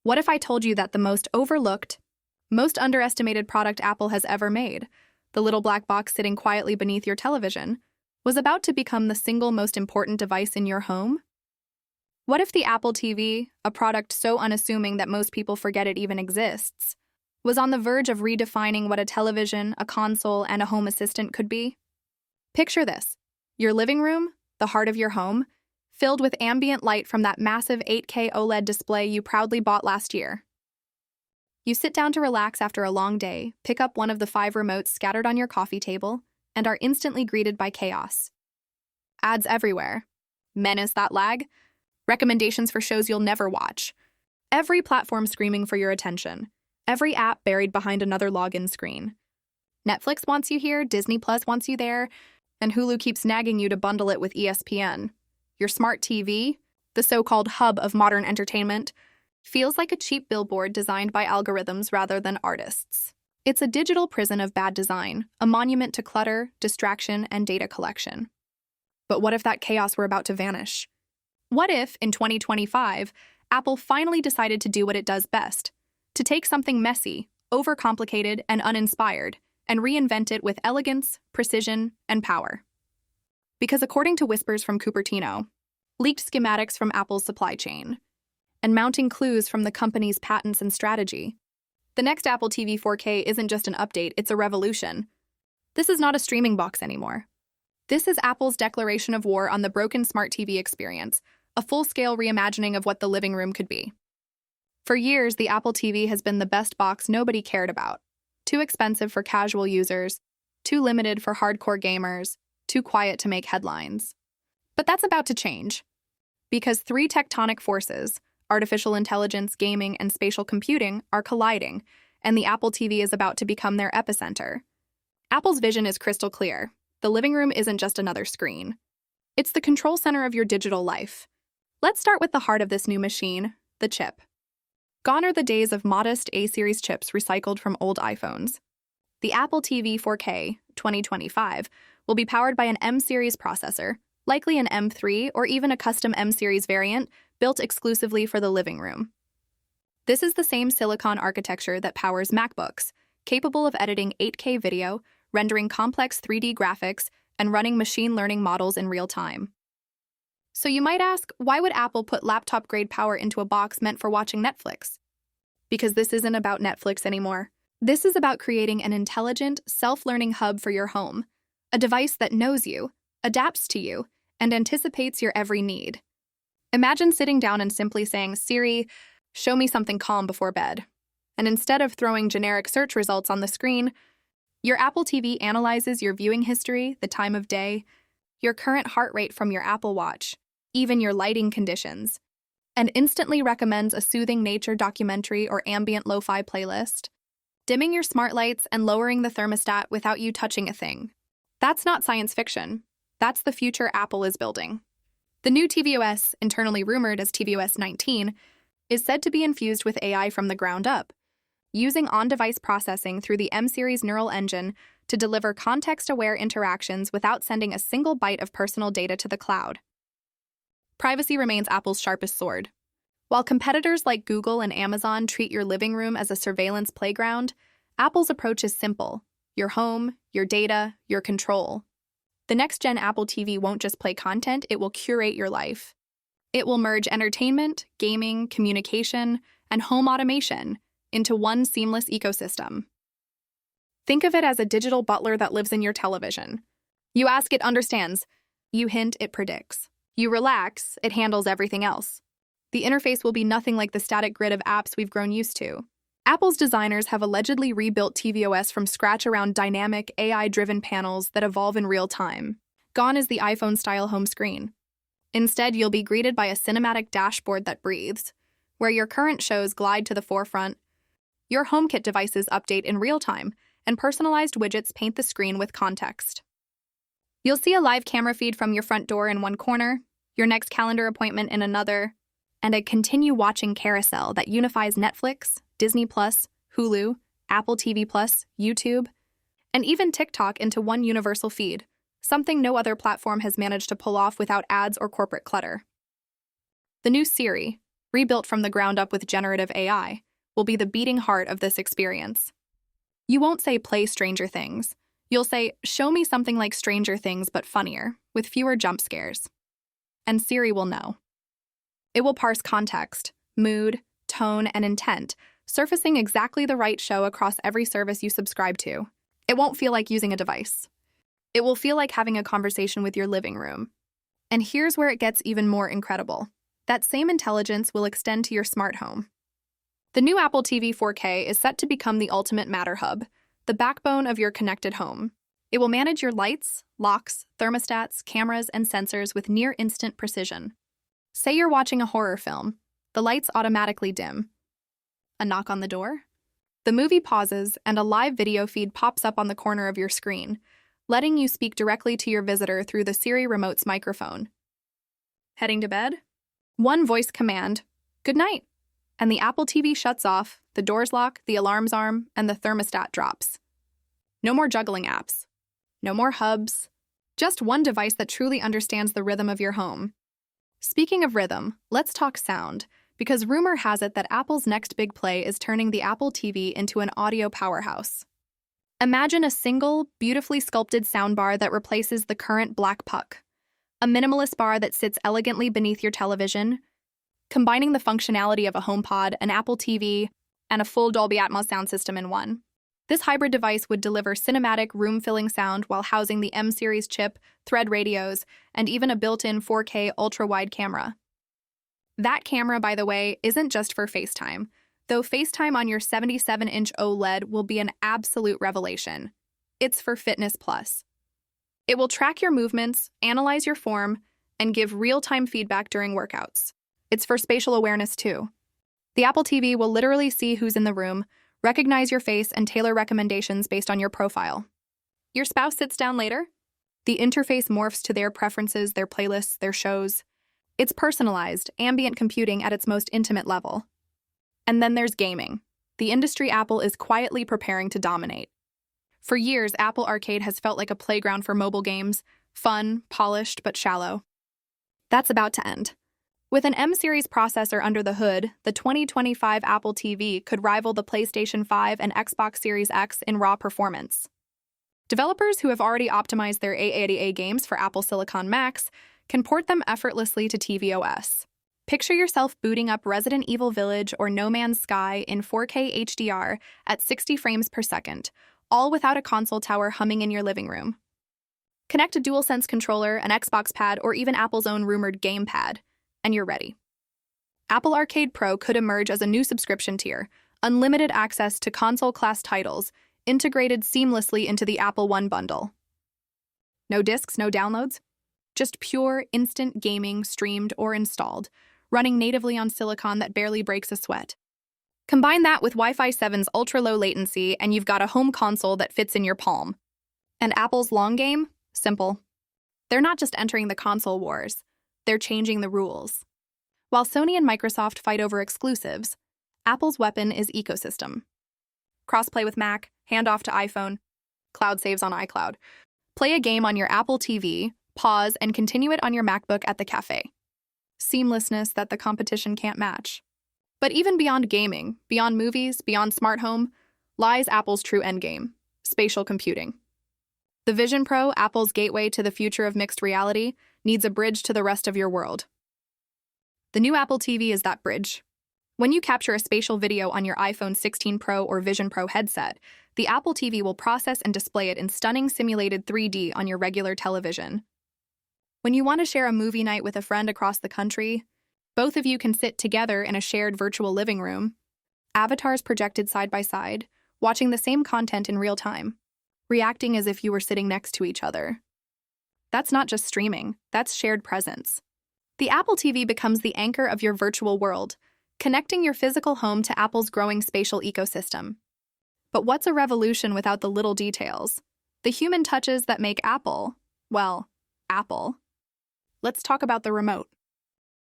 What if I told you that the most overlooked, most underestimated product Apple has ever made, the little black box sitting quietly beneath your television, was about to become the single most important device in your home? What if the Apple TV, a product so unassuming that most people forget it even exists, was on the verge of redefining what a television, a console, and a home assistant could be? Picture this: your living room, the heart of your home, filled with ambient light from that massive 8K OLED display you proudly bought last year. You sit down to relax after a long day, pick up one of the 5 remotes scattered on your coffee table, and are instantly greeted by chaos. Ads everywhere. Menace that lag. Recommendations for shows you'll never watch. Every platform screaming for your attention. Every app buried behind another login screen. Netflix wants you here, Disney Plus wants you there, and Hulu keeps nagging you to bundle it with ESPN. Your smart TV, the so-called hub of modern entertainment, feels like a cheap billboard designed by algorithms rather than artists. It's a digital prison of bad design, a monument to clutter, distraction, and data collection. But what if that chaos were about to vanish? What if, in 2025, Apple finally decided to do what it does best, to take something messy, overcomplicated, and uninspired, and reinvent it with elegance, precision, and power? Because according to whispers from Cupertino, leaked schematics from Apple's supply chain, and mounting clues from the company's patents and strategy, the next Apple TV 4K isn't just an update, it's a revolution. This is not a streaming box anymore. This is Apple's declaration of war on the broken smart TV experience, a full-scale reimagining of what the living room could be. For years, the Apple TV has been the best box nobody cared about. Too expensive for casual users, too limited for hardcore gamers, too quiet to make headlines. But that's about to change. Because 3 tectonic forces, artificial intelligence, gaming, and spatial computing, are colliding, and the Apple TV is about to become their epicenter. Apple's vision is crystal clear. The living room isn't just another screen. It's the control center of your digital life. Let's start with the heart of this new machine, the chip. Gone are the days of modest A-series chips recycled from old iPhones. The Apple TV 4K 2025 will be powered by an M-series processor, likely an M3 or even a custom M-series variant built exclusively for the living room. This is the same silicon architecture that powers MacBooks, capable of editing 8K video, rendering complex 3D graphics, and running machine learning models in real time. So you might ask, why would Apple put laptop-grade power into a box meant for watching Netflix? Because this isn't about Netflix anymore. This is about creating an intelligent, self-learning hub for your home, a device that knows you, adapts to you, and anticipates your every need. Imagine sitting down and simply saying, "Siri, show me something calm before bed." And instead of throwing generic search results on the screen, your Apple TV analyzes your viewing history, the time of day, your current heart rate from your Apple Watch, even your lighting conditions, and instantly recommends a soothing nature documentary or ambient lo-fi playlist, dimming your smart lights and lowering the thermostat without you touching a thing. That's not science fiction. That's the future Apple is building. The new tvOS, internally rumored as tvOS 19, is said to be infused with AI from the ground up, using on-device processing through the M-series neural engine to deliver context-aware interactions without sending a single byte of personal data to the cloud. Privacy remains Apple's sharpest sword. While competitors like Google and Amazon treat your living room as a surveillance playground, Apple's approach is simple: your home, your data, your control. The next-gen Apple TV won't just play content, it will curate your life. It will merge entertainment, gaming, communication, and home automation into one seamless ecosystem. Think of it as a digital butler that lives in your television. You ask, it understands. You hint, it predicts. You relax, it handles everything else. The interface will be nothing like the static grid of apps we've grown used to. Apple's designers have allegedly rebuilt tvOS from scratch around dynamic, AI-driven panels that evolve in real time. Gone is the iPhone-style home screen. Instead, you'll be greeted by a cinematic dashboard that breathes, where your current shows glide to the forefront. Your HomeKit devices update in real time, and personalized widgets paint the screen with context. You'll see a live camera feed from your front door in one corner, your next calendar appointment in another, and a continue watching carousel that unifies Netflix, Disney Plus, Hulu, Apple TV Plus, YouTube, and even TikTok into one universal feed, something no other platform has managed to pull off without ads or corporate clutter. The new Siri, rebuilt from the ground up with generative AI, will be the beating heart of this experience. You won't say play Stranger Things. You'll say, show me something like Stranger Things but funnier, with fewer jump scares. And Siri will know. It will parse context, mood, tone, and intent, surfacing exactly the right show across every service you subscribe to. It won't feel like using a device. It will feel like having a conversation with your living room. And here's where it gets even more incredible. That same intelligence will extend to your smart home. The new Apple TV 4K is set to become the ultimate Matter hub, the backbone of your connected home. It will manage your lights, locks, thermostats, cameras, and sensors with near-instant precision. Say you're watching a horror film. The lights automatically dim. A knock on the door? The movie pauses, and a live video feed pops up on the corner of your screen, letting you speak directly to your visitor through the Siri Remote's microphone. Heading to bed? One voice command, good night, and the Apple TV shuts off, the doors lock, the alarms arm, and the thermostat drops. No more juggling apps. No more hubs. Just one device that truly understands the rhythm of your home. Speaking of rhythm, let's talk sound, because rumor has it that Apple's next big play is turning the Apple TV into an audio powerhouse. Imagine a single, beautifully sculpted soundbar that replaces the current black puck. A minimalist bar that sits elegantly beneath your television, combining the functionality of a HomePod, an Apple TV, and a full Dolby Atmos sound system in one. This hybrid device would deliver cinematic, room-filling sound while housing the M-Series chip, Thread radios, and even a built-in 4K ultra-wide camera. That camera, by the way, isn't just for FaceTime, though FaceTime on your 77-inch OLED will be an absolute revelation. It's for Fitness Plus. It will track your movements, analyze your form, and give real-time feedback during workouts. It's for spatial awareness, too. The Apple TV will literally see who's in the room, recognize your face, and tailor recommendations based on your profile. Your spouse sits down later? The interface morphs to their preferences, their playlists, their shows. It's personalized, ambient computing at its most intimate level. And then there's gaming, the industry Apple is quietly preparing to dominate. For years, Apple Arcade has felt like a playground for mobile games, fun, polished, but shallow. That's about to end. With an M-Series processor under the hood, the 2025 Apple TV could rival the PlayStation 5 and Xbox Series X in raw performance. Developers who have already optimized their A80A games for Apple Silicon Macs can port them effortlessly to tvOS. Picture yourself booting up Resident Evil Village or No Man's Sky in 4K HDR at 60 frames per second, all without a console tower humming in your living room. Connect a DualSense controller, an Xbox pad, or even Apple's own rumored gamepad, and you're ready. Apple Arcade Pro could emerge as a new subscription tier, unlimited access to console-class titles, integrated seamlessly into the Apple One bundle. No discs, no downloads? Just pure, instant gaming streamed or installed, running natively on silicon that barely breaks a sweat. Combine that with Wi-Fi 7's ultra-low latency, and you've got a home console that fits in your palm. And Apple's long game? Simple. They're not just entering the console wars, they're changing the rules. While Sony and Microsoft fight over exclusives, Apple's weapon is ecosystem. Crossplay with Mac, handoff to iPhone, cloud saves on iCloud. Play a game on your Apple TV, pause, and continue it on your MacBook at the cafe. Seamlessness that the competition can't match. But even beyond gaming, beyond movies, beyond smart home, lies Apple's true endgame, spatial computing. The Vision Pro, Apple's gateway to the future of mixed reality, needs a bridge to the rest of your world. The new Apple TV is that bridge. When you capture a spatial video on your iPhone 16 Pro or Vision Pro headset, the Apple TV will process and display it in stunning simulated 3D on your regular television. When you want to share a movie night with a friend across the country, both of you can sit together in a shared virtual living room, avatars projected side by side, watching the same content in real time, reacting as if you were sitting next to each other. That's not just streaming, that's shared presence. The Apple TV becomes the anchor of your virtual world, connecting your physical home to Apple's growing spatial ecosystem. But what's a revolution without the little details? The human touches that make Apple, well, Apple. Let's talk about the remote.